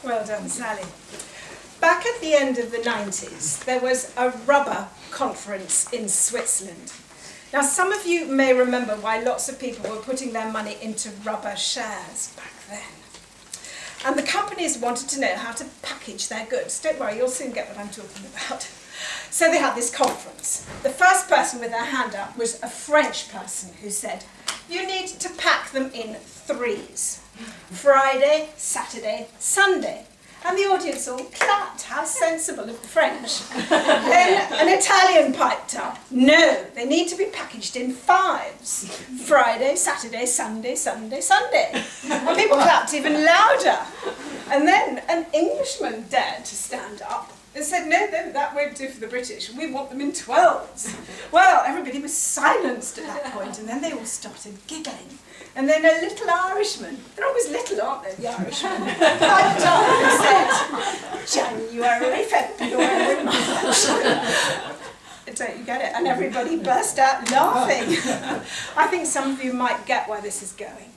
Well done, Sally. Back at the end of the 90s, there was a rubber conference in Switzerland. Now, some of you may remember why lots of people were putting their money into rubber shares back then. And the companies wanted to know how to package their goods. Don't worry, you'll soon get what I'm talking about. So they had this conference. The first person with their hand up was a French person who said, you need to pack them in threes. Friday, Saturday, Sunday. And the audience all clapped. How sensible of the French. Then an Italian piped up. No, they need to be packaged in fives. Friday, Saturday, Sunday, Sunday, Sunday. And people clapped even louder. And then an Englishman dared to stand up and said, no, that won't do for the British. We want them in 12s. Well, everybody was silenced at that point, and then they all started giggling. And then a little Irishman, they're always little, aren't they, the Irishmen, piped up and said, January, February, March. Don't you get it? And everybody burst out laughing. I think some of you might get where this is going.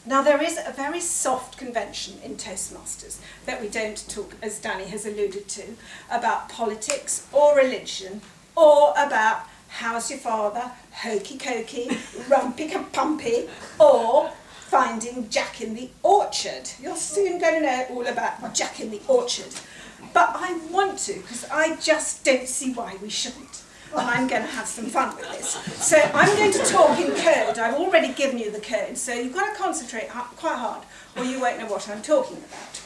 Now, there is a very soft convention in Toastmasters that we don't talk, as Danny has alluded to, about politics or religion or about how's your father, hokey cokey, rumpy pumpy, or finding Jack in the orchard. You're soon going to know all about Jack in the orchard. But I want to, because I just don't see why we shouldn't. And I'm going to have some fun with this. So I'm going to talk in code. I've already given you the code, so you've got to concentrate quite hard, or you won't know what I'm talking about.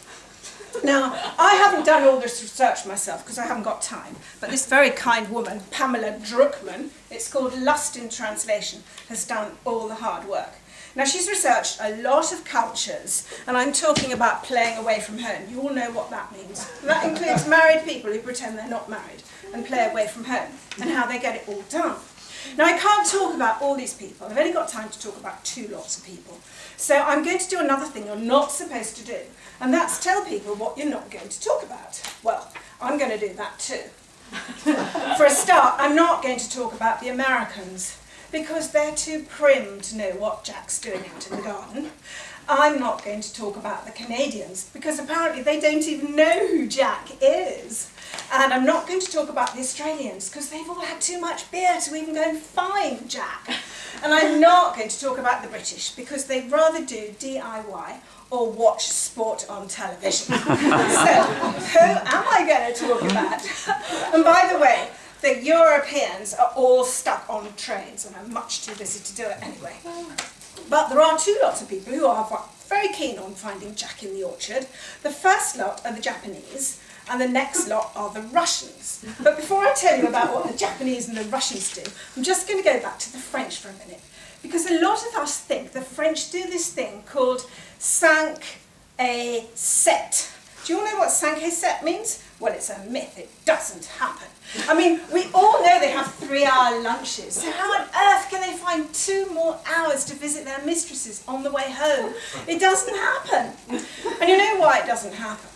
Now, I haven't done all this research myself because I haven't got time, but this very kind woman, Pamela Druckmann, it's called Lust in Translation, has done all the hard work. Now, she's researched a lot of cultures, and I'm talking about playing away from home. You all know what that means. That includes married people who pretend they're not married and play away from home, and how they get it all done. Now, I can't talk about all these people. I've only got time to talk about two lots of people. So I'm going to do another thing you're not supposed to do, and that's tell people what you're not going to talk about. Well, I'm going to do that too. For a start, I'm not going to talk about the Americans, because they're too prim to know what Jack's doing out in the garden. I'm not going to talk about the Canadians, because apparently they don't even know who Jack is. And I'm not going to talk about the Australians, because they've all had too much beer to even go and find Jack. And I'm not going to talk about the British, because they'd rather do DIY or watch sport on television. So, who am I going to talk about? And by the way, the Europeans are all stuck on trains, and I'm much too busy to do it anyway. But there are two lots of people who are very keen on finding Jack in the orchard. The first lot are the Japanese, and the next lot are the Russians. But before I tell you about what the Japanese and the Russians do, I'm just going to go back to the French for a minute. Because a lot of us think the French do this thing called 5-et-7. Do you all know what 5-et-7 means? Well, it's a myth. It doesn't happen. I mean, we all know they have 3-hour lunches. So how on earth can they find 2 more hours to visit their mistresses on the way home? It doesn't happen. And you know why it doesn't happen?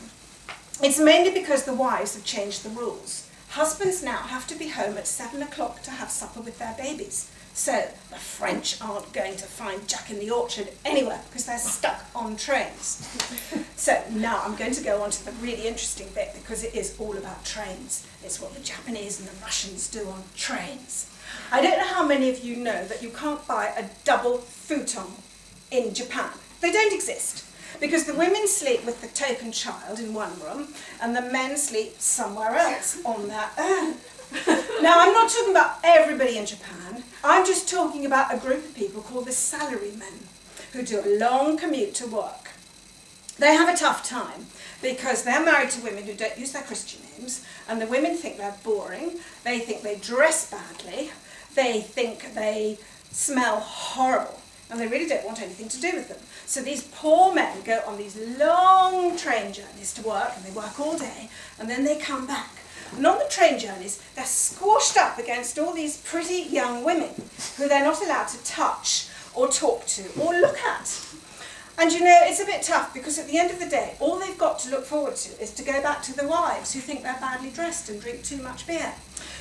It's mainly because the wives have changed the rules. Husbands now have to be home at 7 o'clock to have supper with their babies. So the French aren't going to find Jack in the orchard anywhere because they're stuck on trains. So now I'm going to go on to the really interesting bit, because it is all about trains. It's what the Japanese and the Russians do on trains. I don't know how many of you know that you can't buy a double futon in Japan. They don't exist, because the women sleep with the token child in one room and the men sleep somewhere else on their own. Now, I'm not talking about everybody in Japan. I'm just talking about a group of people called the salarymen, who do a long commute to work. They have a tough time because they're married to women who don't use their Christian names, and the women think they're boring, they think they dress badly, they think they smell horrible, and they really don't want anything to do with them. So these poor men go on these long train journeys to work, and they work all day, and then they come back. And on the train journeys, they're squashed up against all these pretty young women who they're not allowed to touch or talk to or look at. And you know, it's a bit tough, because at the end of the day, all they've got to look forward to is to go back to the wives who think they're badly dressed and drink too much beer.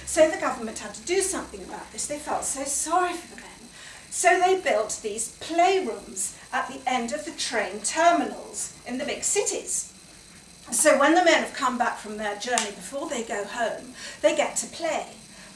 So the government had to do something about this. They felt so sorry for the men. So they built these playrooms at the end of the train terminals in the big cities. So when the men have come back from their journey, before they go home, they get to play.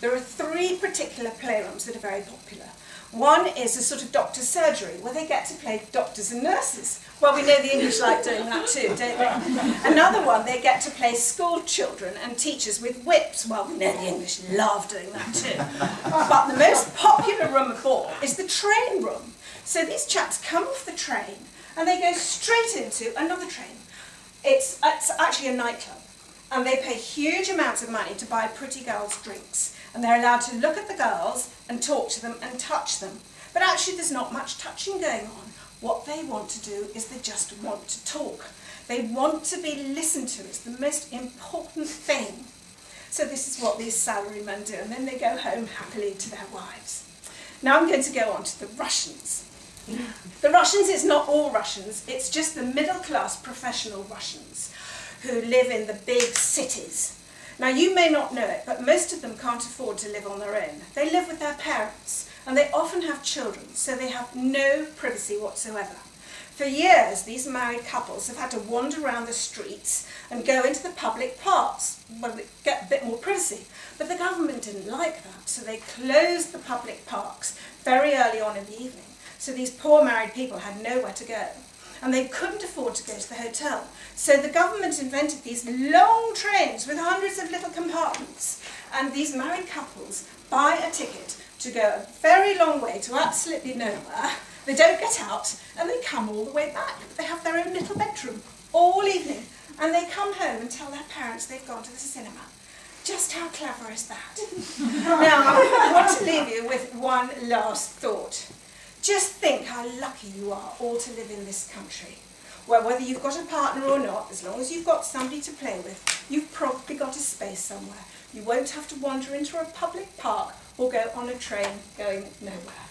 There are 3 particular playrooms that are very popular. One is a sort of doctor's surgery, where they get to play doctors and nurses. Well, we know the English like doing that too, don't they? Another one, they get to play school children and teachers with whips. Well, we know the English love doing that too. But the most popular room of all is the train room. So these chaps come off the train and they go straight into another train. It's actually a nightclub, and they pay huge amounts of money to buy pretty girls' drinks. And they're allowed to look at the girls and talk to them and touch them. But actually there's not much touching going on. What they want to do is they just want to talk. They want to be listened to. It's the most important thing. So this is what these salarymen do, and then they go home happily to their wives. Now I'm going to go on to the Russians. The Russians is not all Russians, it's just the middle-class professional Russians who live in the big cities. Now, you may not know it, but most of them can't afford to live on their own. They live with their parents, and they often have children, so they have no privacy whatsoever. For years, these married couples have had to wander around the streets and go into the public parks, well, they get a bit more privacy. But the government didn't like that, so they closed the public parks very early on in the evening. So these poor married people had nowhere to go. And they couldn't afford to go to the hotel. So the government invented these long trains with hundreds of little compartments. And these married couples buy a ticket to go a very long way to absolutely nowhere. They don't get out, and they come all the way back. They have their own little bedroom all evening. And they come home and tell their parents they've gone to the cinema. Just how clever is that? Now, I want to leave you with one last thought. Just think how lucky you are all to live in this country, where whether you've got a partner or not, as long as you've got somebody to play with, you've probably got a space somewhere. You won't have to wander into a public park or go on a train going nowhere.